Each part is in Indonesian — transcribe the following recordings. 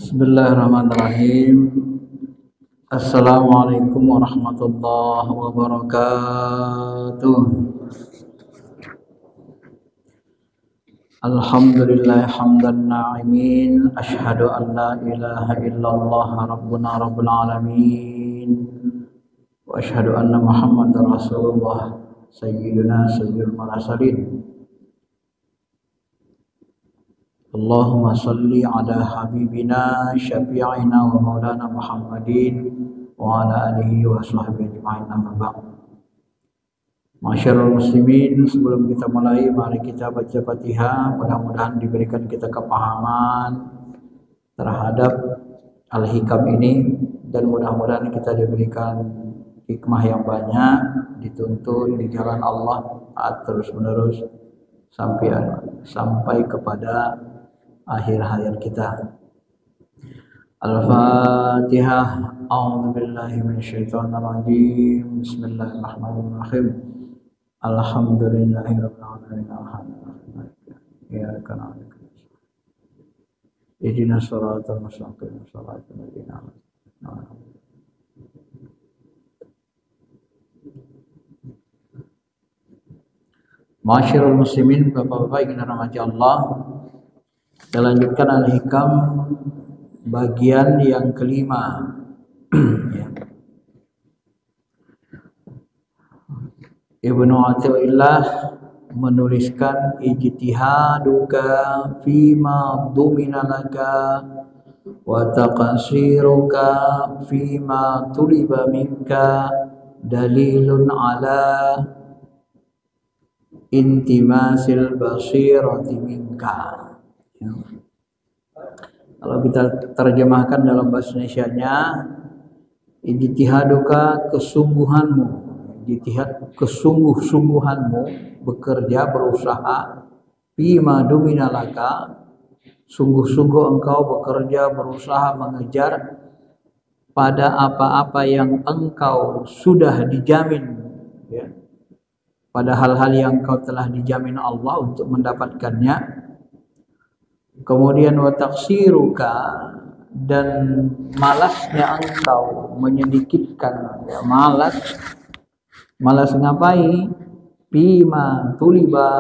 Bismillahirrahmanirrahim. Assalamualaikum warahmatullahi wabarakatuh. Alhamdulillah hamdan na'imin. Ashhadu an la ilaha illallah rabbuna rabbul alamin. Wa ashhadu anna Muhammadar Rasulullah sayyiduna sayyidul mursalin. Allahumma salli ala habibina syafi'ina wa maulana Muhammadin wa ala alihi wa sahbihi ajma'in, amma ba'd. Masyarul muslimin, sebelum kita mulai mari kita baca Fatihah. Mudah-mudahan diberikan kita kepahaman terhadap al-hikam ini dan mudah-mudahan kita diberikan hikmah yang banyak, dituntun di jalan Allah terus-menerus sampai kepada akhir hayat kita. Al-Fatihah. A'udzubillahi minasyaitonir rajim. Bismillahirrahmanirrahim. Alhamdulillahirabbil alamin. Iyyaka na'budu wa iyyaka nasta'in. Ihdinas siratal mustaqim. Shiratal ladzina an'amta 'alaihim. Masyarul muslimin, bapak-bapak yang dirahmati Allah. Kita lanjutkan al-hikam bagian yang kelima. Ibnu Athaillah menuliskan ijtihaduka fima dumina laka wa taqsiruka fima tuliba minka dalilun ala intimasil basirati minka. Kalau kita terjemahkan dalam bahasa Indonesianya, ijtihaduka kesungguhanmu, ijtihad kesungguh-sungguhanmu bekerja berusaha, fima dumina laka sungguh-sungguh engkau bekerja berusaha mengejar pada apa-apa yang engkau sudah dijamin, ya, pada hal-hal yang engkau telah dijamin Allah untuk mendapatkannya. Kemudian wa taqsiruka, dan malasnya engkau menyedikitkan, ya, malas ngapain? Bima tuliba,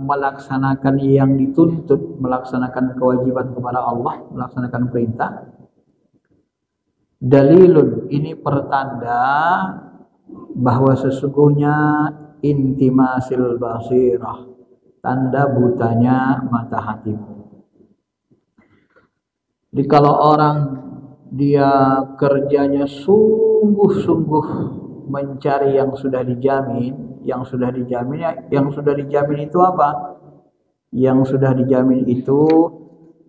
melaksanakan yang dituntut, melaksanakan kewajiban kepada Allah, melaksanakan perintah. Dalilun, ini pertanda bahwa sesungguhnya intimasil basirah, tanda butanya mata hatimu. Jadi kalau orang dia kerjanya sungguh-sungguh mencari yang sudah dijamin, yang sudah dijamin itu apa? Yang sudah dijamin itu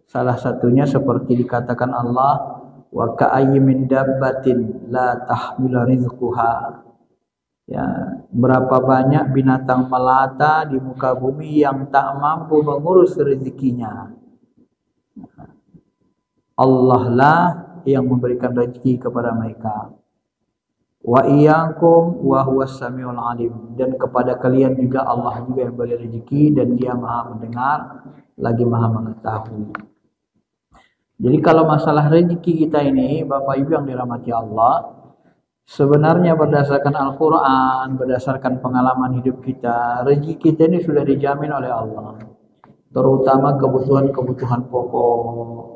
salah satunya seperti dikatakan Allah, wa ka'ayyin min dabbatin la tahmilu rizquha. Ya, berapa banyak binatang melata di muka bumi yang tak mampu mengurus rezekinya. Allah lah yang memberikan rezeki kepada mereka. Wa iyyakum wa huwas samiul alim, dan kepada kalian juga Allah juga yang beri rezeki dan Dia Maha mendengar lagi Maha mengetahui. Jadi kalau masalah rezeki kita ini, Bapak Ibu yang dirahmati Allah, sebenarnya berdasarkan Al-Qur'an, berdasarkan pengalaman hidup kita, rezeki kita ini sudah dijamin oleh Allah. Terutama kebutuhan-kebutuhan pokok.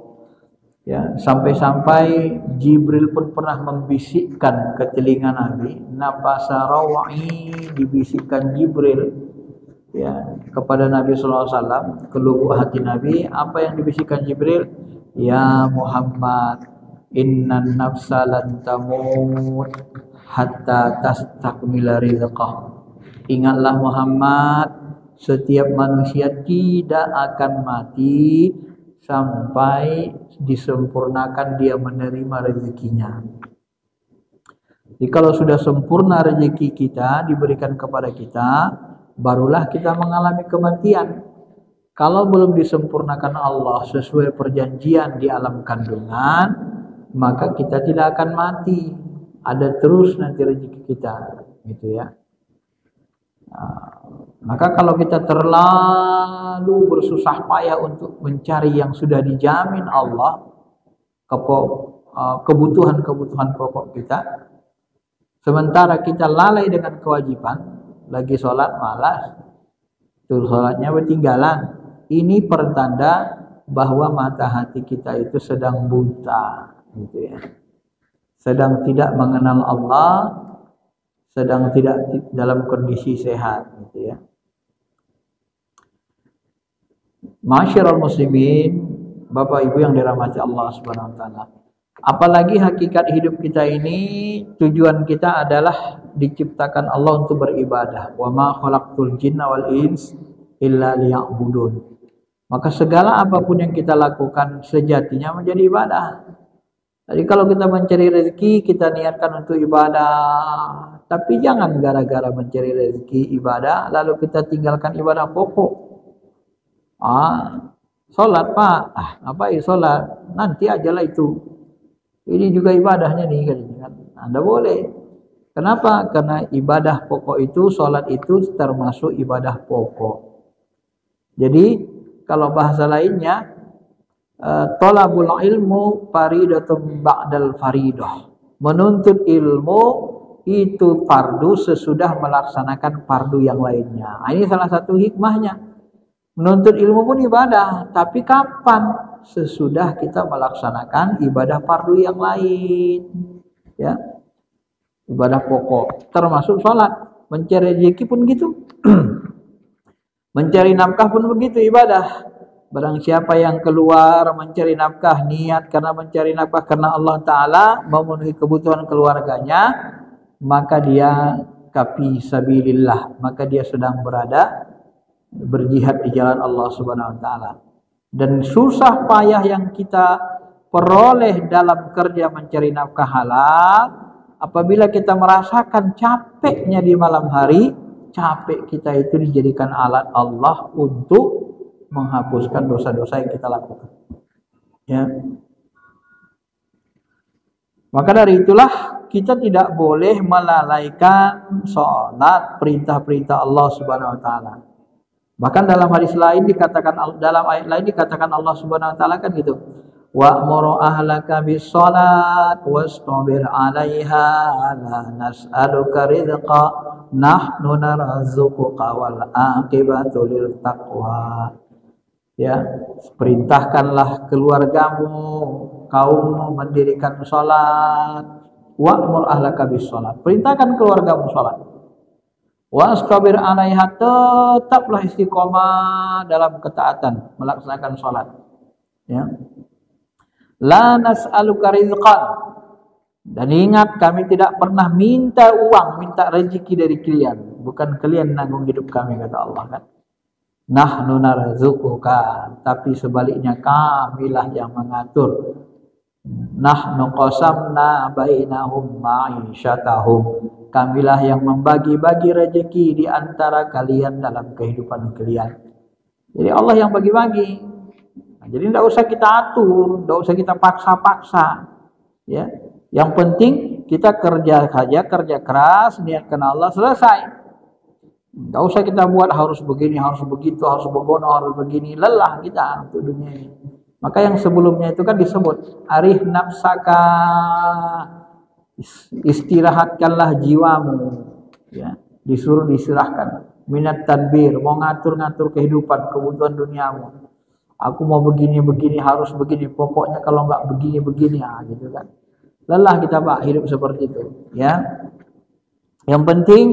Ya, sampai-sampai Jibril pun pernah membisikkan ke telinga Nabi, nafasa rawa'i, dibisikkan Jibril, ya, kepada Nabi sallallahu alaihi wasallam, ke lubuk hati Nabi. Apa yang dibisikkan Jibril? Ya Muhammad, innan nafsa lan tamut hatta tastakmila rizqah. Ingatlah Muhammad, setiap manusia tidak akan mati sampai disempurnakan dia menerima rezekinya. Jadi kalau sudah sempurna rezeki kita diberikan kepada kita, barulah kita mengalami kematian. Kalau belum disempurnakan Allah sesuai perjanjian di alam kandungan, maka kita tidak akan mati. Ada terus nanti rezeki kita, gitu ya. Maka kalau kita terlalu bersusah payah untuk mencari yang sudah dijamin Allah, kebutuhan-kebutuhan pokok kita, sementara kita lalai dengan kewajiban, lagi sholat malas, tuh sholatnya ketinggalan. Ini pertanda bahwa mata hati kita itu sedang buta, gitu ya. Sedang tidak mengenal Allah, sedang tidak dalam kondisi sehat, gitu ya. Masyarul muslimin, Bapak Ibu yang dirahmati Allah Subhanahu wa taala. Apalagi hakikat hidup kita ini, tujuan kita adalah diciptakan Allah untuk beribadah. Wa ma khalaqtul jinna wal ins illa liya'budun. Maka segala apapun yang kita lakukan sejatinya menjadi ibadah. Jadi kalau kita mencari rezeki, kita niatkan untuk ibadah. Tapi jangan gara-gara mencari rezeki ibadah, lalu kita tinggalkan ibadah pokok. Sholat Pak, apa ya sholat? Nanti ajalah itu. Ini juga ibadahnya nih kan. Anda boleh. Kenapa? Karena ibadah pokok itu, sholat itu termasuk ibadah pokok. Jadi kalau bahasa lainnya, thalabul ilmu faridatun ba'dal faridah. Menuntut ilmu itu fardu sesudah melaksanakan fardu yang lainnya. Ini salah satu hikmahnya. Menuntut ilmu pun ibadah, tapi kapan? Sesudah kita melaksanakan ibadah fardu yang lain. Ya. Ibadah pokok termasuk sholat. Mencari rezeki pun gitu. Mencari nafkah pun begitu ibadah. Barang siapa yang keluar mencari nafkah, niat karena mencari nafkah karena Allah Ta'ala memenuhi kebutuhan keluarganya, maka dia kafi sabilillah, maka dia sedang berjihad di jalan Allah Subhanahu wa taala. Dan susah payah yang kita peroleh dalam kerja mencari nafkah halal, apabila kita merasakan capeknya di malam hari, capek kita itu dijadikan alat Allah untuk menghapuskan dosa-dosa yang kita lakukan. Ya. Maka dari itulah kita tidak boleh melalaikan sholat, perintah-perintah Allah Subhanahu wa taala. Bahkan dalam hadis lain dikatakan, dalam ayat lain dikatakan Allah Subhanahu wa taala kan gitu. Wa'muru ahlaka bis-shalat wastabir 'alaiha la nas'aluka rizqa nahnu narzuquka wal 'aqibatu lil taqwa. Ya, perintahkanlah keluargamu, kaummu mendirikan salat. Wa'mur ahlaka bis-shalat. Perintahkan keluargamu salat. Wastabir 'alaiha, tetaplah istiqomah dalam ketaatan melaksanakan salat. Ya. La nas'aluka rizqan. Dan ingat, kami tidak pernah minta uang, minta rezeki dari kalian. Bukan kalian nanggung hidup kami, kata Allah kan. Nahnu narzuquka, tapi sebaliknya kamilah yang mengatur. Nahnu qasamna bainahum ma'isyatahum. Kamilah yang membagi-bagi rezeki di antara kalian dalam kehidupan kalian. Jadi Allah yang bagi-bagi. Jadi tidak usah kita atur, tidak usah kita paksa-paksa. Ya, yang penting kita kerja saja, kerja keras, niatkan Allah, selesai. Tidak usah kita buat harus begini, harus begitu, harus begono, harus begini. Lelah kita untuk dunia ini. Maka yang sebelumnya itu kan disebut arih nafsaka, istirahatkanlah jiwamu. Ya, disuruh diistirahkan. Minat tadbir, mau ngatur-ngatur kehidupan, kebutuhan duniamu. Aku mau begini-begini, harus begini. Pokoknya kalau nggak begini-begini, gitu kan. Lelah kita Pak hidup seperti itu. Ya. Yang penting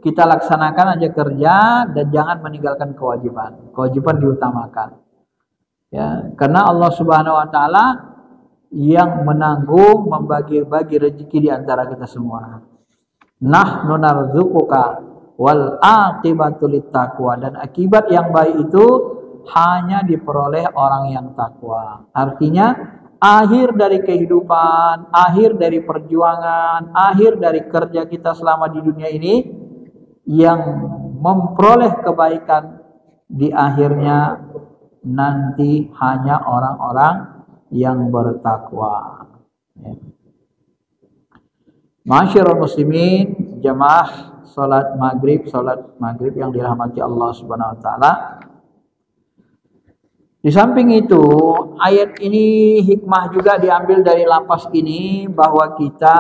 kita laksanakan aja kerja dan jangan meninggalkan kewajiban. Kewajiban diutamakan. Ya, karena Allah Subhanahu wa taala yang menanggung membagi-bagi rezeki di antara kita semua. Nahnu narzuquka wal aqibatu littaqwa, dan akibat yang baik itu hanya diperoleh orang yang takwa. Artinya akhir dari kehidupan, akhir dari perjuangan, akhir dari kerja kita selama di dunia ini, yang memperoleh kebaikan di akhirnya nanti hanya orang-orang yang bertakwa. Masyarul muslimin, jamaah salat maghrib yang dirahmati Allah Subhanahu wa taala. Di samping itu, ayat ini hikmah juga diambil dari lapas ini bahwa kita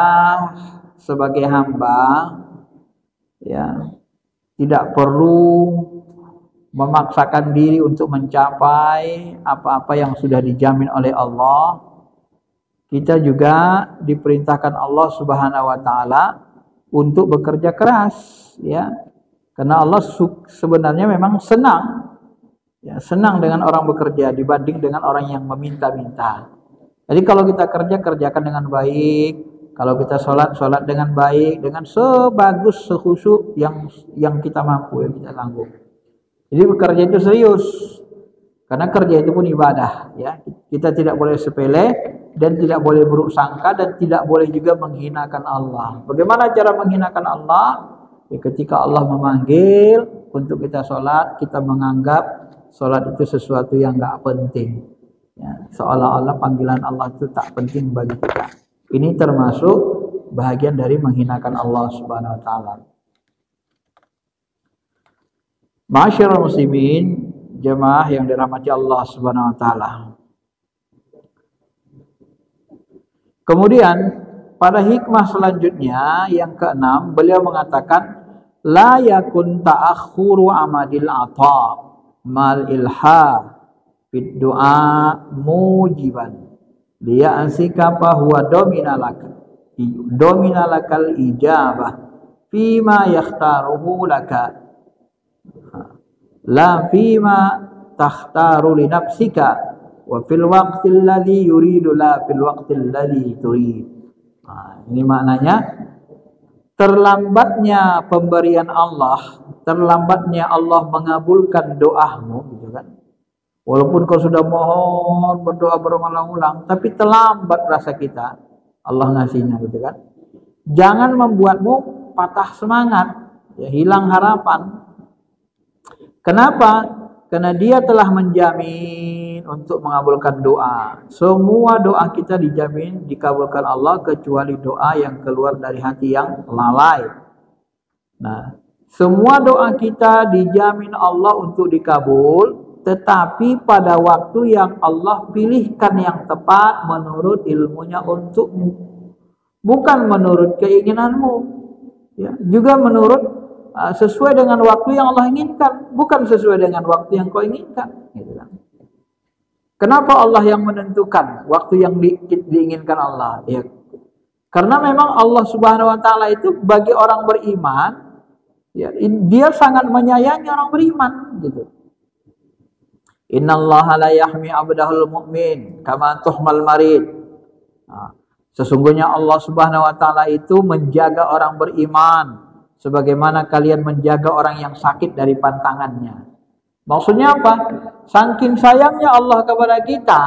sebagai hamba ya tidak perlu memaksakan diri untuk mencapai apa-apa yang sudah dijamin oleh Allah. Kita juga diperintahkan Allah Subhanahu wa taala untuk bekerja keras ya. Karena Allah sebenarnya memang senang ya, senang dengan orang bekerja dibanding dengan orang yang meminta-minta. Jadi kalau kita kerja, kerjakan dengan baik. Kalau kita sholat dengan baik, dengan sebagus sekhusyuk yang kita mampu, yang kita sanggup. Jadi bekerja itu serius. Karena kerja itu pun ibadah ya. Kita tidak boleh sepele dan tidak boleh buruk sangka dan tidak boleh juga menghinakan Allah. Bagaimana cara menghinakan Allah? Ya, ketika Allah memanggil untuk kita sholat, kita menganggap sholat itu sesuatu yang nggak penting. Ya, seolah-olah panggilan Allah itu tak penting bagi kita. Ini termasuk bahagian dari menghinakan Allah Subhanahu wa taala. Ma'asyiral muslimin, jemaah yang dirahmati Allah Subhanahu wa taala. Kemudian pada hikmah selanjutnya yang keenam, beliau mengatakan la yakun ta'akhuru amadil ata mal ilha fid du'a mujiban liya'sika fa huwa dominalakal ijabah fima yakhtaruhu laka la fima takhtaru li nafsika wa fil waqtil ladzi yuridu la fil waqtil ladzi turid. Ini maknanya terlambatnya pemberian Allah, terlambatnya Allah mengabulkan doamu gitu kan. Walaupun kau sudah mohon, berdoa berulang-ulang, tapi terlambat rasa kita Allah ngasihnya gitu kan. Jangan membuatmu patah semangat, ya, hilang harapan. Kenapa? Karena Dia telah menjamin untuk mengabulkan doa. Semua doa kita dijamin dikabulkan Allah kecuali doa yang keluar dari hati yang lalai. Nah, semua doa kita dijamin Allah untuk dikabul, tetapi pada waktu yang Allah pilihkan yang tepat menurut ilmunya untukmu, bukan menurut keinginanmu, ya, juga menurut sesuai dengan waktu yang Allah inginkan, bukan sesuai dengan waktu yang kau inginkan, gitu kan. Kenapa Allah yang menentukan waktu yang diinginkan Allah? Ya, karena memang Allah Subhanahu wa taala itu bagi orang beriman, ya, Dia sangat menyayangi orang beriman, gitu. Innallaha la yahmi 'abdahul mu'min kama tuhmal marid. Sesungguhnya Allah Subhanahu wa taala itu menjaga orang beriman sebagaimana kalian menjaga orang yang sakit dari pantangannya. Maksudnya apa? Saking sayangnya Allah kepada kita,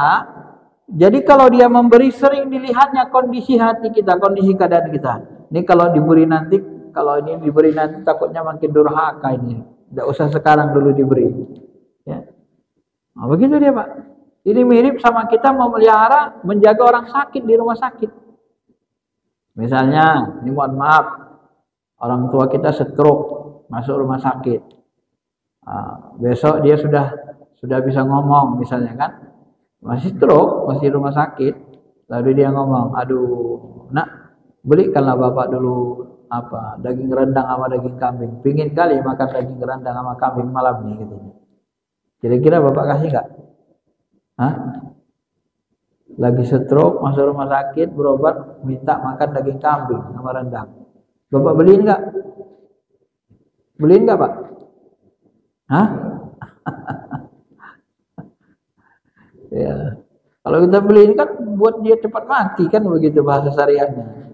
jadi kalau Dia memberi sering dilihatnya kondisi hati kita, kondisi keadaan kita. Ini kalau diberi nanti, kalau ini diberi nanti takutnya makin durhaka ini. Tidak usah sekarang dulu diberi. Ya. Nah, begitu dia Pak. Ini mirip sama kita memelihara, menjaga orang sakit di rumah sakit. Misalnya, ini mohon maaf, orang tua kita stroke, masuk rumah sakit. Besok dia sudah bisa ngomong misalnya kan. Masih stroke, masih rumah sakit. Lalu dia ngomong, aduh nak, belikanlah bapak dulu apa daging rendang sama daging kambing. Pingin kali makan daging rendang sama kambing malam nih katanya. Kira-kira bapak kasih nggak? Hah? Lagi stroke, masuk rumah sakit, berobat, minta makan daging kambing sama rendang. Bapak beliin nggak? Beliin nggak Pak? Hah? Ya. Kalau kita beliin kan buat dia cepat mati kan, begitu bahasa syariatnya.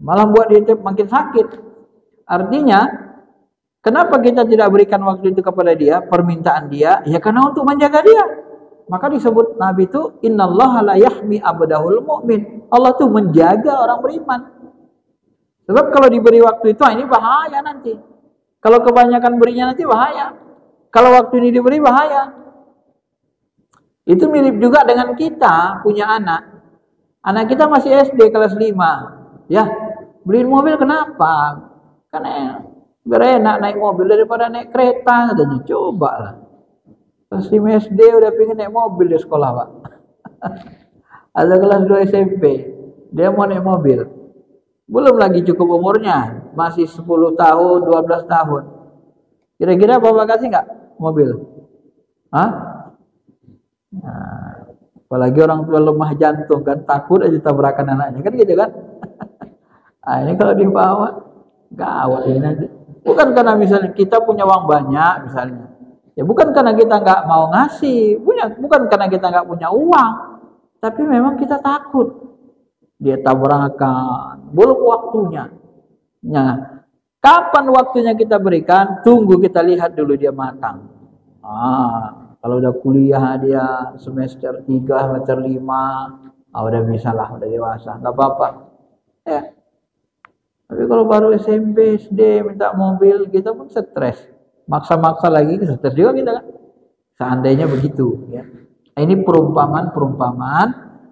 Malah buat dia makin sakit. Artinya kenapa kita tidak berikan waktu itu kepada dia, permintaan dia? Ya karena untuk menjaga dia. Maka disebut Nabi itu innallaha la yahmi abdahul mu'min. Allah tuh menjaga orang beriman. Sebab kalau diberi waktu itu ini bahaya nanti. Kalau kebanyakan berinya nanti bahaya. Kalau waktu ini diberi bahaya. Itu mirip juga dengan kita punya anak. Anak kita masih SD kelas 5. Ya, beliin mobil kenapa? Karena biar enak naik mobil daripada naik kereta katanya. Coba lah. Masih SD udah pengen naik mobil di sekolah, Pak. Ada kelas 2 SMP, dia mau naik mobil. Belum lagi cukup umurnya, masih 10 tahun, 12 tahun. Kira-kira Bapak kasih nggak mobil? Hah? Nah, apalagi orang tua lemah jantung kan, takut aja tabrakan anaknya, kan gitu kan? Nah, ini kalau dibawa, gawat ini nanti. Bukan karena misalnya kita punya uang banyak misalnya. Ya bukan karena kita nggak mau ngasih, bukan karena kita nggak punya uang, tapi memang kita takut dia tabrakan, belum waktunya. Nah, kapan waktunya kita berikan? Tunggu kita lihat dulu dia matang. Kalau udah kuliah dia semester 3, semester 5, udah bisa lah, udah dewasa, nggak apa-apa. Ya. Tapi kalau baru SMP, SD minta mobil, kita pun stres. Maksa-maksa lagi, stres juga kita kan. Seandainya begitu. Ya. Ini perumpamaan-perumpamaan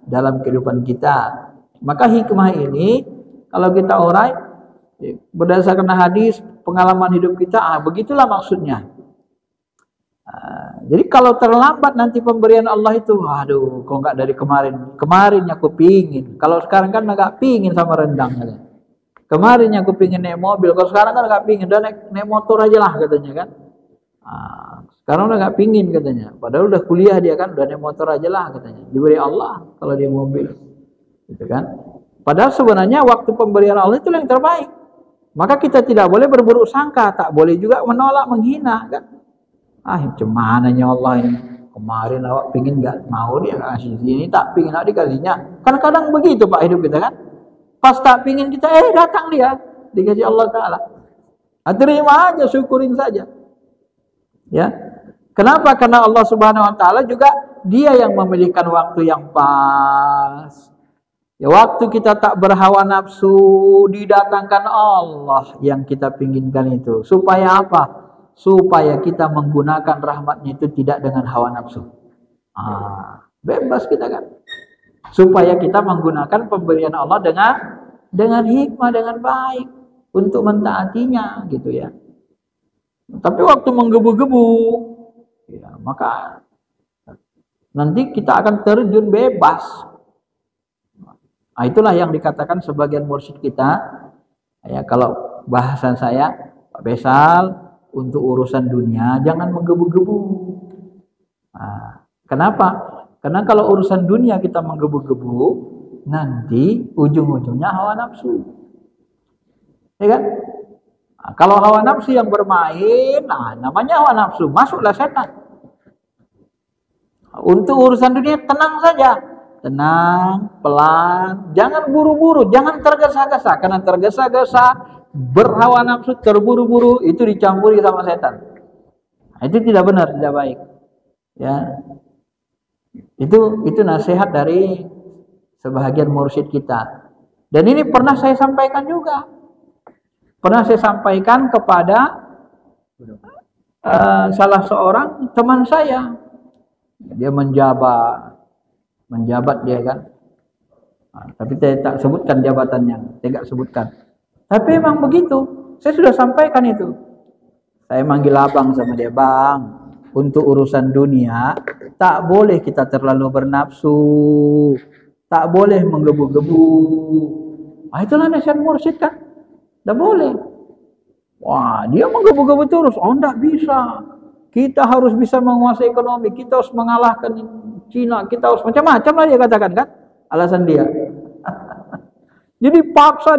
dalam kehidupan kita. Maka hikmah ini, kalau kita urai, berdasarkan hadis, pengalaman hidup kita, begitulah maksudnya. Jadi kalau terlambat nanti pemberian Allah itu, aduh, kok nggak dari kemarin? Kemarinnya aku pingin. Kalau sekarang kan nggak pingin sama rendang. Kemarinnya aku pingin naik mobil, kalau sekarang kan nggak pingin, udah naik motor aja lah katanya kan. Sekarang udah nggak pingin katanya. Padahal udah kuliah dia kan, udah naik motor aja lah katanya. Diberi Allah kalau dia mobil, gitu kan. Padahal sebenarnya waktu pemberian Allah itu yang terbaik. Maka kita tidak boleh berburuk sangka, tak boleh juga menolak, menghina kan. Cumananya Allah ini. Kemarin awak pingin nggak mau dia kasih sini, tak pingin nak dikasihnya. Kan kadang begitu Pak hidup kita kan. Pas tak pingin kita, datang dia, dikasih Allah Ta'ala. Terima aja, syukurin saja. Ya, kenapa? Karena Allah Subhanahu Wa Ta'ala juga dia yang memilihkan waktu yang pas. Ya, waktu kita tak berhawa nafsu, didatangkan Allah yang kita pinginkan itu. Supaya apa? Supaya kita menggunakan rahmatnya itu tidak dengan hawa nafsu. Bebas kita kan. Supaya kita menggunakan pemberian Allah dengan hikmah, dengan baik untuk mentaatinya gitu ya. Tapi waktu menggebu-gebu, ya, maka nanti kita akan terjun bebas. Itulah yang dikatakan sebagian mursyid kita. Ya, kalau bahasan saya, Pak Besal, untuk urusan dunia jangan menggebu-gebu. Kenapa? Karena kalau urusan dunia kita menggebu-gebu, nanti ujung-ujungnya hawa nafsu. Ya kan? Kalau hawa nafsu yang bermain, namanya hawa nafsu, masuklah setan. Untuk urusan dunia tenang saja. Tenang, pelan, jangan buru-buru, jangan tergesa-gesa. Karena tergesa-gesa, berhawa nafsu, terburu-buru, itu dicampuri sama setan. Itu tidak benar, tidak baik. Ya. Itu nasihat dari sebahagian mursyid kita. Dan ini pernah saya sampaikan juga. Pernah saya sampaikan kepada salah seorang teman saya. Dia menjabat dia kan. Tapi saya tak sebutkan jabatannya, saya tak sebutkan. Tapi memang begitu. Saya sudah sampaikan itu. Saya manggil abang sama dia, Bang. Untuk urusan dunia, tak boleh kita terlalu bernafsu, tak boleh menggebu-gebu. Itulah nasihat mursyid kan, tak boleh. Wah, dia menggebu-gebu terus, enggak bisa. Kita harus bisa menguasai ekonomi, kita harus mengalahkan Cina, kita harus macam-macam lah dia katakan kan, alasan dia. Jadi dipaksa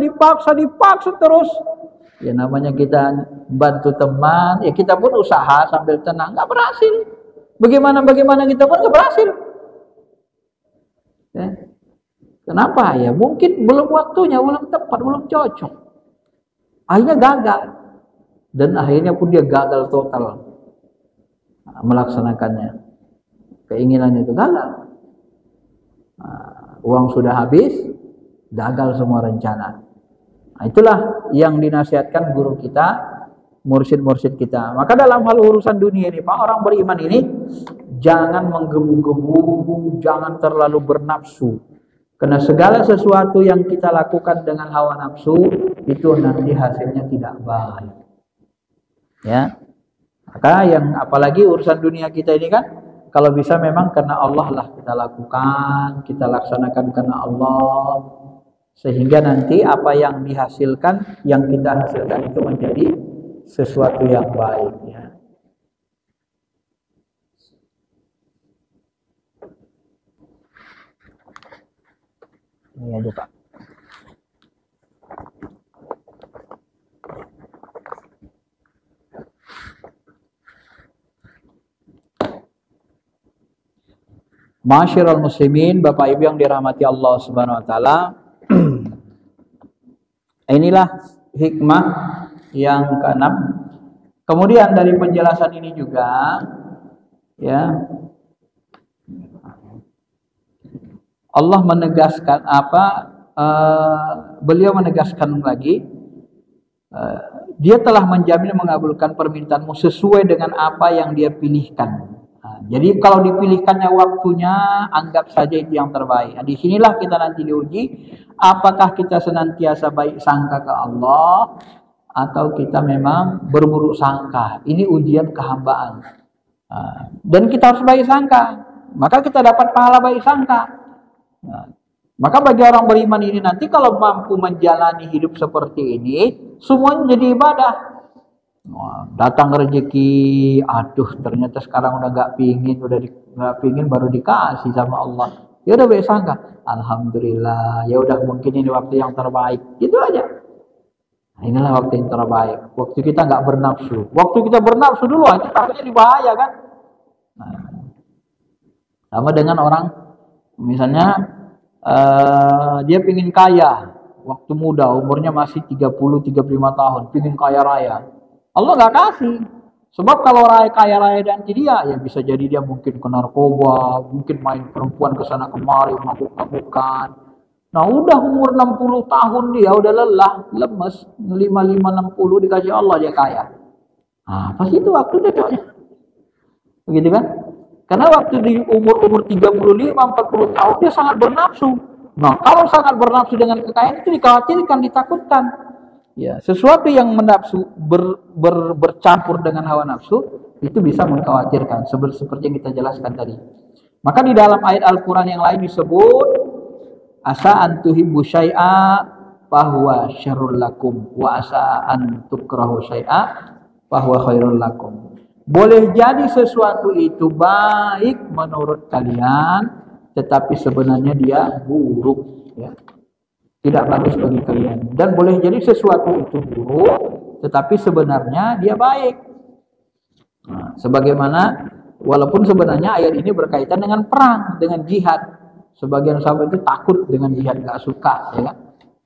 terus. Ya namanya kita bantu teman, ya kita pun usaha sambil tenang, nggak berhasil. Bagaimana kita pun nggak berhasil. Ya. Kenapa? Ya mungkin belum waktunya, belum tepat, belum cocok. Akhirnya gagal. Dan akhirnya pun dia gagal total melaksanakannya. Keinginan itu gagal. Uang sudah habis, gagal semua rencana. Itulah yang dinasihatkan guru kita, mursyid-mursyid kita. Maka dalam hal urusan dunia ini, Pak, orang beriman ini jangan menggebu-gebu, jangan terlalu bernafsu. Karena segala sesuatu yang kita lakukan dengan hawa nafsu itu nanti hasilnya tidak baik. Ya. Maka yang apalagi urusan dunia kita ini kan, kalau bisa memang karena Allah lah kita lakukan, kita laksanakan karena Allah, sehingga nanti apa yang dihasilkan, yang kita hasilkan itu menjadi sesuatu yang baik ya. Ini aja Pak. Masyiral muslimin, Bapak Ibu yang dirahmati Allah Subhanahu wa taala. Inilah hikmah yang keenam. Kemudian dari penjelasan ini juga ya, Allah menegaskan beliau menegaskan lagi, dia telah menjamin mengabulkan permintaanmu sesuai dengan apa yang dia pilihkan. Jadi kalau dipilihkannya waktunya, anggap saja itu yang terbaik. Nah, disinilah kita nanti diuji, apakah kita senantiasa baik sangka ke Allah, atau kita memang berburuk sangka. Ini ujian kehambaan. Dan kita harus baik sangka, maka kita dapat pahala baik sangka. Maka bagi orang beriman ini nanti kalau mampu menjalani hidup seperti ini, semuanya jadi ibadah. Datang rezeki, aduh ternyata sekarang udah nggak pingin, baru dikasih sama Allah. Ya udah baik sangka, alhamdulillah. Ya udah mungkin ini waktu yang terbaik, itu aja. Nah, inilah waktu yang terbaik. Waktu kita nggak bernafsu. Waktu kita bernafsu dulu, itu takutnya dibahaya kan. Nah, sama dengan orang, misalnya dia pingin kaya, waktu muda, umurnya masih 30-35 tahun, pingin kaya raya. Allah nggak kasih. Sebab kalau kaya raya dan dia, ya bisa jadi dia mungkin ke narkoba, mungkin main perempuan ke sana kemari, mabuk-mabukan. Nah udah umur 60 tahun dia udah lelah, lemes, 55-60 dikasih Allah dia kaya. Nah pas itu waktu cocoknya. Begitu kan? Karena waktu di umur 35-40 tahun dia sangat bernafsu. Nah kalau sangat bernafsu dengan kekayaan itu dikhawatirkan, ditakutkan. Ya, sesuatu yang menafsu bercampur dengan hawa nafsu itu bisa mengkhawatirkan, seperti yang kita jelaskan tadi. Maka di dalam ayat Al-Qur'an yang lain disebut asa an tuhibbu syai'a fahuwa syarrul lakum wa asa an tukrahu syai'a fahuwa khairul lakum. Boleh jadi sesuatu itu baik menurut kalian, tetapi sebenarnya dia buruk ya. Tidak bagus bagi kalian. Dan boleh jadi sesuatu itu buruk, tetapi sebenarnya dia baik. Nah, sebagaimana, walaupun sebenarnya ayat ini berkaitan dengan perang, dengan jihad. Sebagian sahabat itu takut dengan jihad, gak suka, ya kan?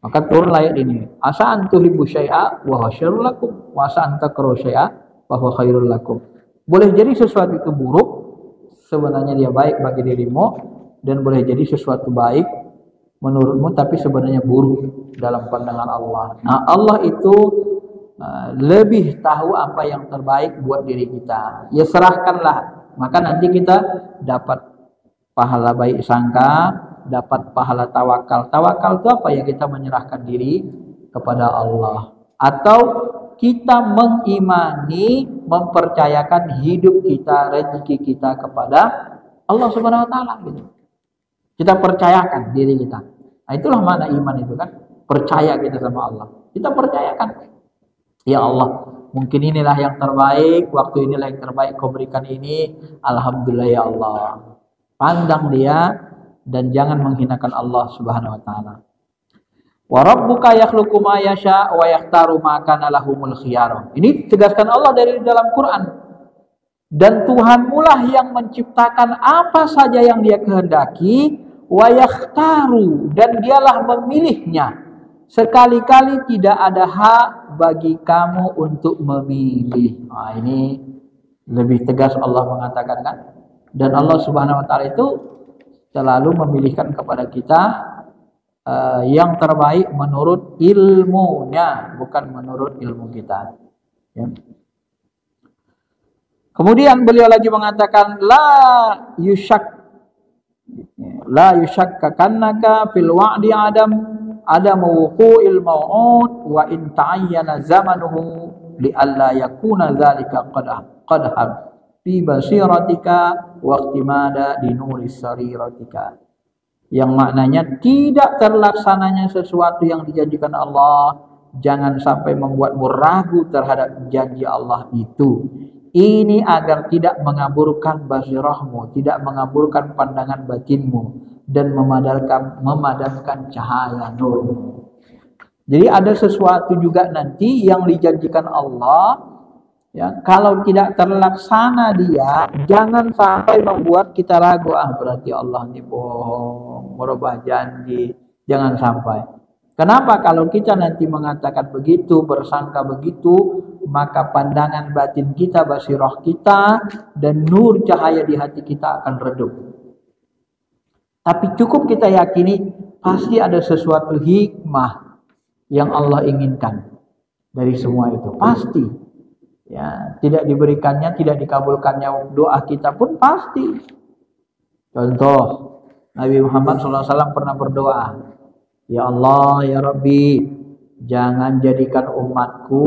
Maka turun ayat ini. Asa an tuhibbu syai'a wa huwa syarrul lakum, wa asa an takrahu syai'a wa huwa khairul lakum. Boleh jadi sesuatu itu buruk, sebenarnya dia baik bagi dirimu, dan boleh jadi sesuatu baik menurutmu tapi sebenarnya buruk dalam pandangan Allah. Nah, Allah itu lebih tahu apa yang terbaik buat diri kita. Ya serahkanlah, maka nanti kita dapat pahala baik sangka, dapat pahala tawakal. Tawakal itu apa? Ya kita menyerahkan diri kepada Allah. Atau kita mengimani, mempercayakan hidup kita, rezeki kita kepada Allah Subhanahu wa taala gitu. Kita percayakan diri kita. Nah, itulah makna iman itu kan, percaya kita sama Allah. Kita percayakan, ya Allah, mungkin inilah yang terbaik, waktu inilah yang terbaik kau berikan ini. Alhamdulillah ya Allah. Pandang dia dan jangan menghinakan Allah Subhanahu wa taala. Wa rabbuka yakhluqu ma yasha wa yakhtaru ma kana lahumul khiyar. Ini tegaskan Allah dari dalam Quran. Dan Tuhanmu lah yang menciptakan apa saja yang Dia kehendaki, wa yakhtaru, dan dialah memilihnya. Sekali-kali tidak ada hak bagi kamu untuk memilih. Nah, ini lebih tegas Allah mengatakan kan. Dan Allah Subhanahu wa taala itu selalu memilihkan kepada kita yang terbaik menurut ilmunya, bukan menurut ilmu kita. Ya. Kemudian beliau lagi mengatakan la yushakkakannaka fil wa'di adam wuqu'il maw'ud wa in ta'ayyana zamanuhu li alla yakuna dzalika qad qadham fi basiratika waqtimada di nuris sariratika. Yang maknanya tidak terlaksananya sesuatu yang dijanjikan Allah, jangan sampai membuatmu ragu terhadap janji Allah itu. Ini agar tidak mengaburkan basirahmu, tidak mengaburkan pandangan batinmu, dan memadamkan cahaya nurmu. Jadi ada sesuatu juga nanti yang dijanjikan Allah, ya, kalau tidak terlaksana dia, jangan sampai membuat kita ragu, berarti Allah ini bohong, merubah janji. Jangan sampai. Kenapa? Kalau kita nanti mengatakan begitu, bersangka begitu, maka pandangan batin kita, basirah kita, dan nur cahaya di hati kita akan redup. Tapi cukup kita yakini, pasti ada sesuatu hikmah yang Allah inginkan dari semua itu. Pasti. Ya, tidak diberikannya, tidak dikabulkannya doa kita pun pasti. Contoh, Nabi Muhammad SAW pernah berdoa, ya Allah, ya Rabbi, jangan jadikan umatku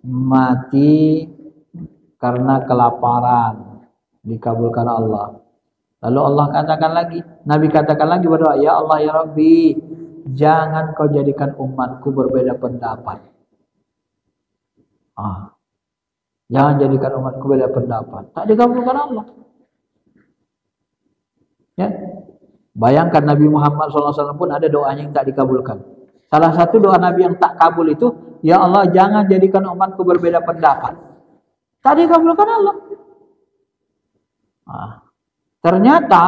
mati karena kelaparan. Dikabulkan Allah. Lalu Allah katakan lagi, Nabi katakan lagi berdoa, ya Allah, ya Rabbi, jangan kau jadikan umatku berbeda pendapat. Jangan jadikan umatku beda pendapat. Tak dikabulkan Allah. Ya. Bayangkan Nabi Muhammad SAW pun ada doanya yang tak dikabulkan. Salah satu doa Nabi yang tak kabul itu, ya Allah, jangan jadikan umatku berbeda pendapat. Tak dikabulkan Allah. Ternyata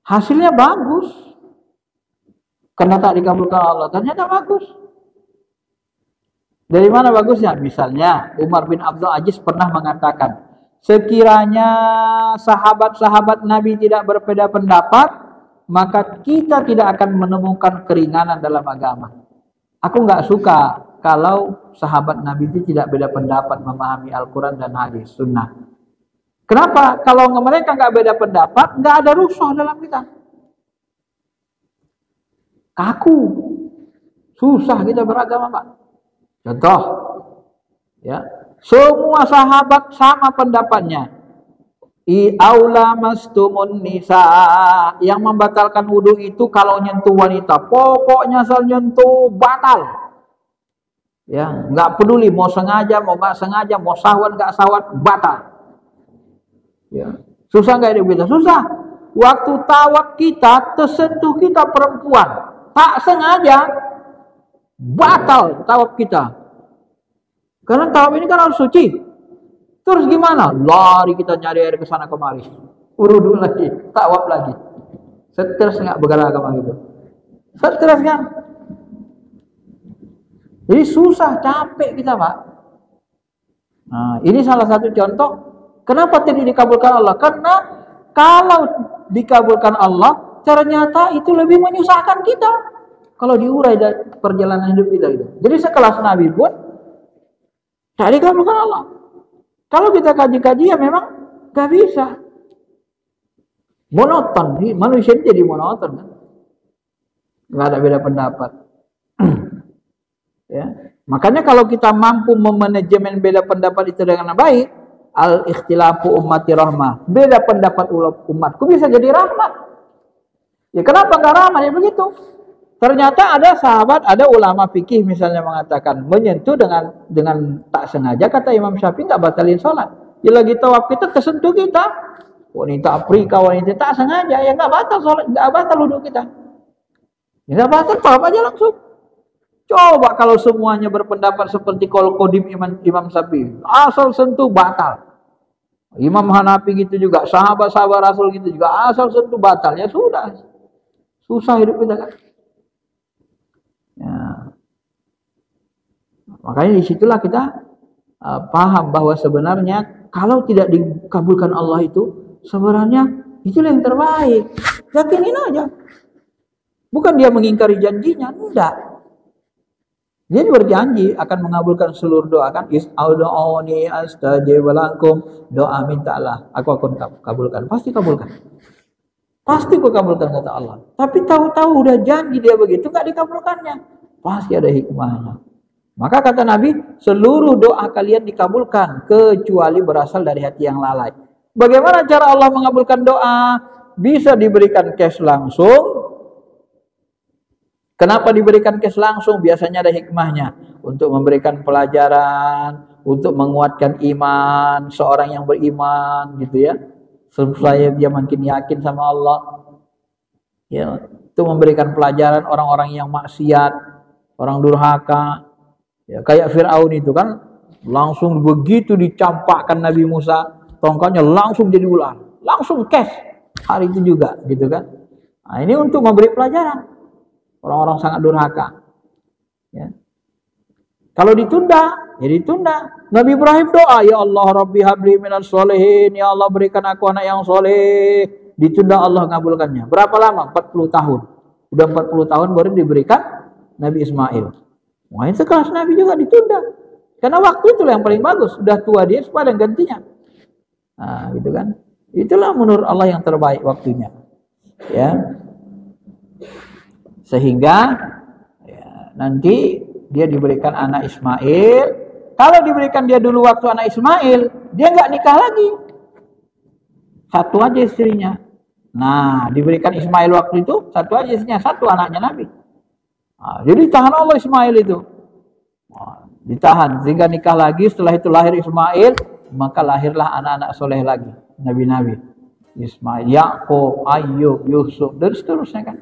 hasilnya bagus. Karena tak dikabulkan Allah, ternyata bagus. Dari mana bagusnya? Misalnya Umar bin Abdul Aziz pernah mengatakan, sekiranya sahabat-sahabat Nabi tidak berbeda pendapat, maka kita tidak akan menemukan keringanan dalam agama. Aku nggak suka kalau sahabat Nabi itu tidak beda pendapat memahami Al-Quran dan hadis sunnah. Kenapa? Kalau mereka nggak beda pendapat, nggak ada rusuh dalam kita. Kaku, susah kita beragama, Pak. Contoh, ya, semua sahabat sama pendapatnya. Aula mastumun nisa, yang membatalkan wudhu itu kalau nyentuh wanita, pokoknya asal nyentuh batal. Ya, nggak peduli mau sengaja, mau nggak sengaja, mau sahwat nggak sahwat, batal. Ya, susah nggak hidup kita? Susah. Waktu tawaf kita tersentuh kita perempuan, tak sengaja, batal tawaf kita. Karena tawaf ini kan harus suci. Terus gimana? Lari kita nyari air ke sana kemari. Wudu lagi, tawaf lagi. Stres nggak beragama gitu? Stres kan? Jadi susah, capek kita, Pak. Nah, ini salah satu contoh kenapa tidak dikabulkan Allah. Karena kalau dikabulkan Allah, ternyata itu lebih menyusahkan kita. Kalau diurai dari perjalanan hidup kita itu. Jadi sekelas Nabi pun tak dikabulkan Allah. Kalau kita kaji-kaji ya memang gak bisa. Monoton. Manusia ini jadi monoton kan. Gak ada beda pendapat. Ya. Makanya kalau kita mampu memanajemen beda pendapat itu dengan baik, al-ikhtilafu ummati rahmah. Beda pendapat umatku bisa jadi rahmat. Ya kenapa gak rahmat? Ya begitu. Ternyata ada sahabat, ada ulama fikih misalnya mengatakan menyentuh dengan tak sengaja, kata Imam Syafi'i nggak batalin sholat. Ya lagi tawaf kita tersentuh kita, wanita Afrika, wanita tak sengaja, ya nggak batal sholat, nggak batal wudhu kita. Ya nggak batal, tawaf aja langsung. Coba kalau semuanya berpendapat seperti qaul qadim Imam Syafi'i, asal sentuh batal. Imam Hanafi gitu juga, sahabat-sahabat Rasul gitu juga, asal sentuh batal, ya sudah. Susah hidup kita kan. Ya. Makanya disitulah kita paham bahwa sebenarnya kalau tidak dikabulkan Allah itu sebenarnya itulah yang terbaik. Yakinin aja. Bukan dia mengingkari janjinya, enggak. Dia berjanji akan mengabulkan seluruh doa kan. Is'audu'uni astajib lakum, doa mintalah, aku akan kabulkan. Pasti kabulkan. Pasti aku kabulkan kata Allah. Tapi tahu-tahu udah janji dia begitu nggak dikabulkannya. Pasti ada hikmahnya. Maka kata Nabi, seluruh doa kalian dikabulkan kecuali berasal dari hati yang lalai. Bagaimana cara Allah mengabulkan doa? Bisa diberikan cash langsung. Kenapa diberikan cash langsung? Biasanya ada hikmahnya. Untuk memberikan pelajaran, untuk menguatkan iman seorang yang beriman, gitu ya. Supaya dia makin yakin sama Allah. Ya, itu memberikan pelajaran orang-orang yang maksiat, orang durhaka. Ya, kayak Fir'aun itu kan langsung begitu dicampakkan Nabi Musa, tongkatnya langsung jadi ular, langsung cash hari itu juga, gitu kan. Nah, ini untuk memberi pelajaran orang-orang sangat durhaka. Ya. Kalau ditunda, ya ditunda. Nabi Ibrahim doa, ya Allah Rabbi habli minas solehin, ya Allah berikan aku anak yang soleh. Ditunda, Allah ngabulkannya. Berapa lama? 40 tahun. Udah 40 tahun baru diberikan Nabi Ismail. Wah, itu kelas Nabi juga ditunda. Karena waktu itulah yang paling bagus. Sudah tua dia, supaya gantinya. Nah, gitu kan. Itulah menurut Allah yang terbaik waktunya. Ya. Sehingga ya, nanti dia diberikan anak Ismail. Kalau diberikan dia dulu waktu anak Ismail, dia nggak nikah lagi. Satu aja istrinya. Nah, diberikan Ismail waktu itu, satu aja istrinya, satu anaknya Nabi. Nah, jadi tahan Allah Ismail itu. Nah, ditahan sehingga nikah lagi. Setelah itu lahir Ismail, maka lahirlah anak-anak soleh lagi, nabi-nabi. Ismail, Yakub, Ayub, Yusuf, dan seterusnya kan.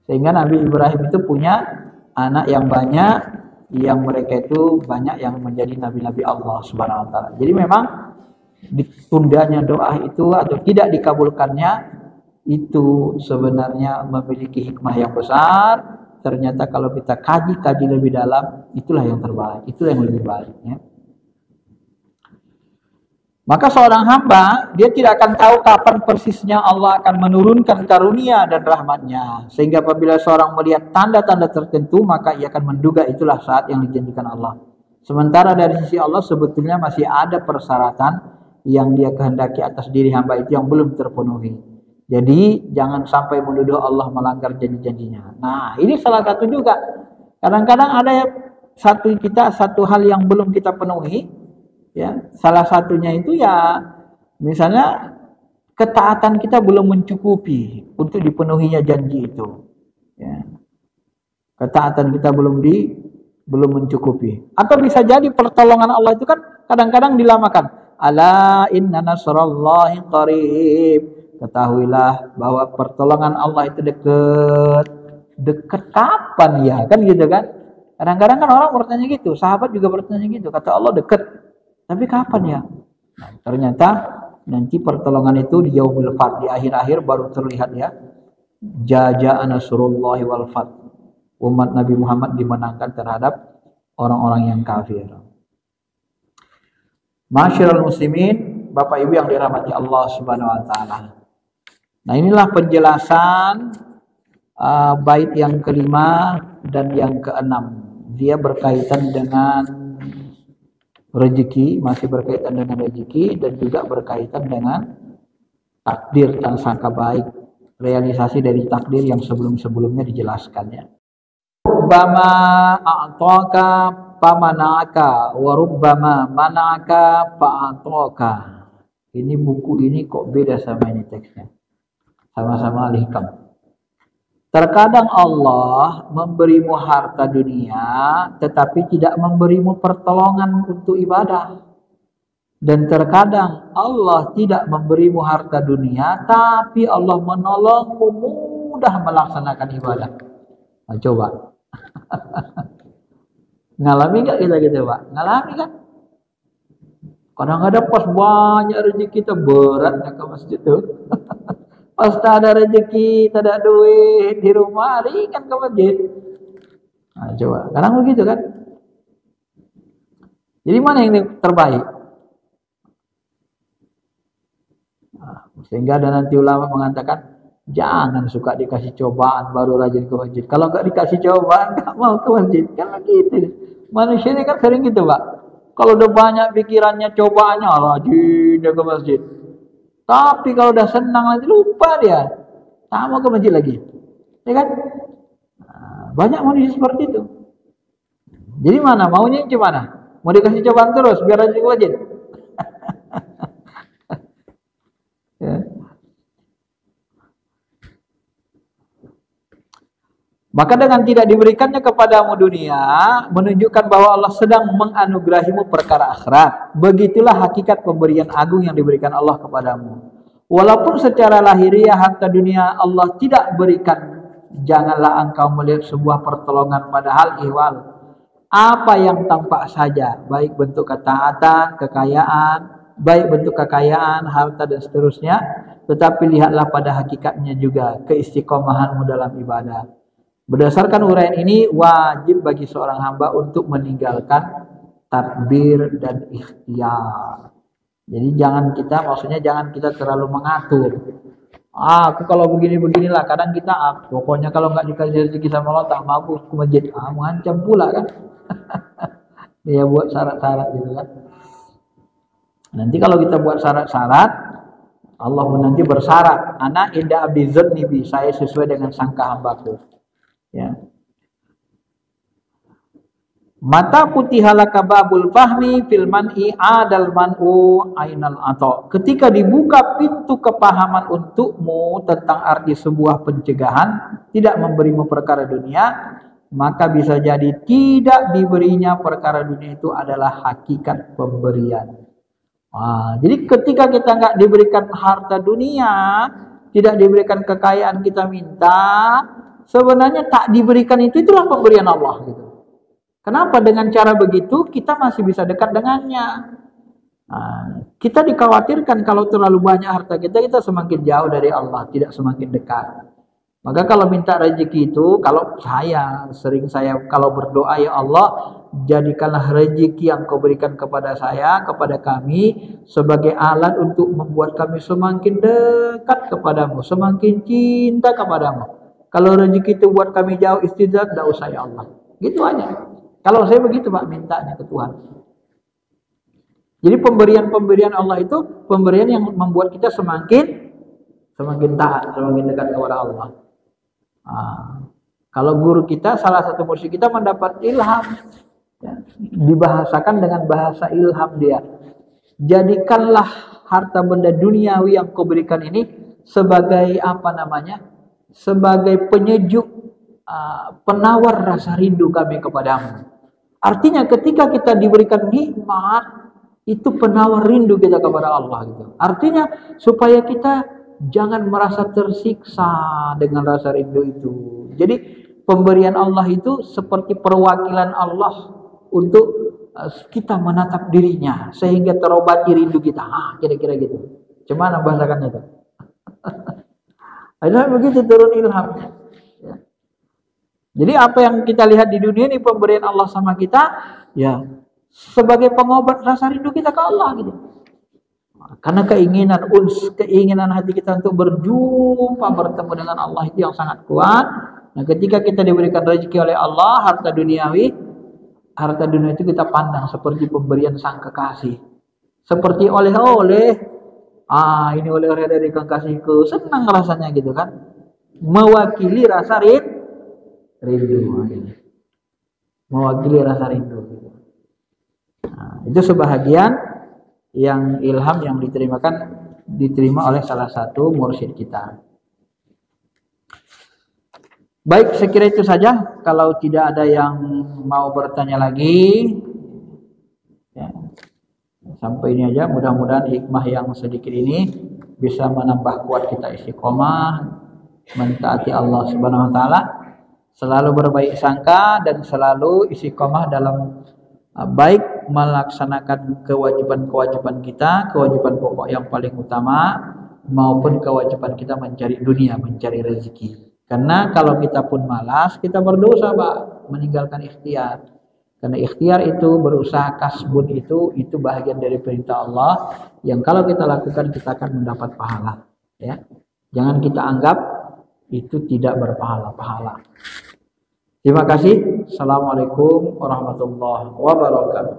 Sehingga Nabi Ibrahim itu punya anak yang banyak, yang mereka itu banyak yang menjadi nabi-nabi Allah Subhanahu wa taala. Jadi memang ditundanya doa itu atau tidak dikabulkannya itu sebenarnya memiliki hikmah yang besar. Ternyata kalau kita kaji lebih dalam, itulah yang terbaik, itulah yang lebih baik. Ya. Maka seorang hamba, dia tidak akan tahu kapan persisnya Allah akan menurunkan karunia dan rahmatnya. Sehingga apabila seorang melihat tanda-tanda tertentu, maka ia akan menduga itulah saat yang dijanjikan Allah. Sementara dari sisi Allah sebetulnya masih ada persyaratan yang dia kehendaki atas diri hamba itu yang belum terpenuhi. Jadi jangan sampai menuduh Allah melanggar janji-janjinya. Nah, ini salah satu juga. Kadang-kadang ada satu hal yang belum kita penuhi. Ya, salah satunya itu ya misalnya ketaatan kita belum mencukupi untuk dipenuhinya janji itu. Ya. Ketaatan kita belum mencukupi. Atau bisa jadi pertolongan Allah itu kan kadang-kadang dilamakan. Ala inna nasrallahi qarib. Ketahuilah bahwa pertolongan Allah itu dekat. Dekat kapan ya? Kan gitu kan? Kadang-kadang kan orang bertanya gitu, sahabat juga bertanya gitu. Kata Allah dekat. Tapi kapan ya? Nah, ternyata nanti pertolongan itu di yaumil fath, di akhir-akhir baru terlihat ya. Ja'a nasrullahi wal fath. Umat Nabi Muhammad dimenangkan terhadap orang-orang yang kafir. Masyarul muslimin, Bapak Ibu yang dirahmati Allah Subhanahu wa taala. Nah, inilah penjelasan bait yang kelima dan yang keenam. Dia berkaitan dengan rezeki, masih berkaitan dengan rezeki dan juga berkaitan dengan takdir dan sangka baik, realisasi dari takdir yang sebelum-sebelumnya dijelaskannya. Rubbama a'taka pamanaka wa rubbama manaka fa'ataka. Ini buku ini kok beda sama ini teksnya. Sama-sama Al-Hikam. Terkadang Allah memberimu harta dunia tetapi tidak memberimu pertolongan untuk ibadah. Dan terkadang Allah tidak memberimu harta dunia tapi Allah menolongmu mudah melaksanakan ibadah. Nah, coba. Ngalami gak kita gitu, Pak? Ngalami kan? Kadang-kadang pas banyak rezeki kita beratnya ke masjid tuh. Pas tak ada rezeki, tak ada duit di rumah, ringan ke masjid. Nah, coba. Kadang begitu kan? Jadi mana yang terbaik? Nah, sehingga ada nanti ulama mengatakan, jangan suka dikasih cobaan baru rajin ke masjid. Kalau nggak dikasih cobaan, nggak mau ke masjid. Kan begitu. Manusia ini kan sering gitu, Pak. Kalau udah banyak pikirannya, cobaannya, rajin dia ke masjid. Tapi kalau udah senang nanti lupa dia. Tak mau ke masjid lagi. Ya kan? Nah, banyak manusia seperti itu. Jadi mana maunya gimana? Mau dikasih cobaan terus biar rajin-rajin. Ya. Maka dengan tidak diberikannya kepadamu dunia, menunjukkan bahwa Allah sedang menganugerahimu perkara akhirat. Begitulah hakikat pemberian agung yang diberikan Allah kepadamu. Walaupun secara lahiriah harta dunia Allah tidak berikan, janganlah engkau melihat sebuah pertolongan padahal ihwal. Apa yang tampak saja, baik bentuk ketaatan, kekayaan, baik bentuk kekayaan, harta dan seterusnya, tetapi lihatlah pada hakikatnya juga keistiqomahanmu dalam ibadah. Berdasarkan uraian ini, wajib bagi seorang hamba untuk meninggalkan tadbir dan ikhtiar. Jadi maksudnya jangan kita terlalu mengatur. Aku kalau begini-beginilah, kadang kita pokoknya kalau nggak dikasih rezeki sama Allah tak mampu ke masjid. Mengancam pula kan. Dia buat syarat-syarat gitu kan. Nanti kalau kita buat syarat-syarat, Allah nanti bersyarat, ana inda abdi dzanni bi, saya sesuai dengan sangka hambaku. Ya. Mata putihalaka babul fahmi fil man'i adal man'u ainal ato. Ketika dibuka pintu kepahaman untukmu tentang arti sebuah pencegahan, tidak memberimu perkara dunia, maka bisa jadi tidak diberinya perkara dunia itu adalah hakikat pemberian. Jadi ketika kita nggak diberikan harta dunia, tidak diberikan kekayaan kita minta, sebenarnya tak diberikan itulah pemberian Allah gitu. Kenapa? Dengan cara begitu kita masih bisa dekat dengannya. Kita dikhawatirkan kalau terlalu banyak harta kita semakin jauh dari Allah, tidak semakin dekat. Maka kalau minta rezeki itu, kalau saya kalau berdoa, ya Allah, jadikanlah rezeki yang kau berikan kepada saya, kepada kami, sebagai alat untuk membuat kami semakin dekat kepadamu, semakin cinta kepadamu. Kalau rezeki itu buat kami jauh istidzat, tidak usah ya Allah. Gitu aja. Kalau saya begitu Pak, mintanya ke Tuhan. Jadi pemberian Allah itu pemberian yang membuat kita semakin taat, semakin dekat kepada Allah. Kalau guru kita, salah satu murid kita mendapat ilham, ya, dibahasakan dengan bahasa ilham dia. Jadikanlah harta benda duniawi yang kau berikan ini sebagai sebagai penyejuk, penawar rasa rindu kami kepadamu. Artinya ketika kita diberikan nikmat, itu penawar rindu kita kepada Allah gitu. Artinya supaya kita jangan merasa tersiksa dengan rasa rindu itu. Jadi pemberian Allah itu seperti perwakilan Allah untuk kita menatap dirinya sehingga terobati rindu kita. Kira-kira gitu. Cuman bahasakannya itu. Ada begitu turun ilhamnya. Ya. Jadi apa yang kita lihat di dunia ini pemberian Allah sama kita, ya sebagai pengobat rasa rindu kita ke Allah gitu. Karena keinginan hati kita untuk bertemu dengan Allah itu yang sangat kuat. Nah, ketika kita diberikan rezeki oleh Allah, harta dunia itu kita pandang seperti pemberian sang kekasih. Seperti oleh-oleh. Ini oleh-oleh dari kekasihku, senang rasanya gitu kan. Mewakili rasa rindu. Mewakili rasa rindu gitu. Itu sebahagian yang ilham yang diterima oleh salah satu mursyid kita. Baik, saya kira itu saja. Kalau tidak ada yang mau bertanya lagi, ya, sampai ini aja. Mudah-mudahan hikmah yang sedikit ini bisa menambah kuat kita istiqomah mentaati Allah Subhanahu wa taala, selalu berbaik sangka dan selalu istiqomah dalam baik melaksanakan kewajiban-kewajiban kita, kewajiban pokok yang paling utama, maupun kewajiban kita mencari dunia, mencari rezeki. Karena kalau kita pun malas, kita berdosa Pak, meninggalkan ikhtiar. Karena ikhtiar itu, berusaha kasbun itu bahagian dari perintah Allah yang kalau kita lakukan kita akan mendapat pahala. Ya, jangan kita anggap itu tidak berpahala-pahala. Terima kasih. Assalamualaikum warahmatullahi wabarakatuh.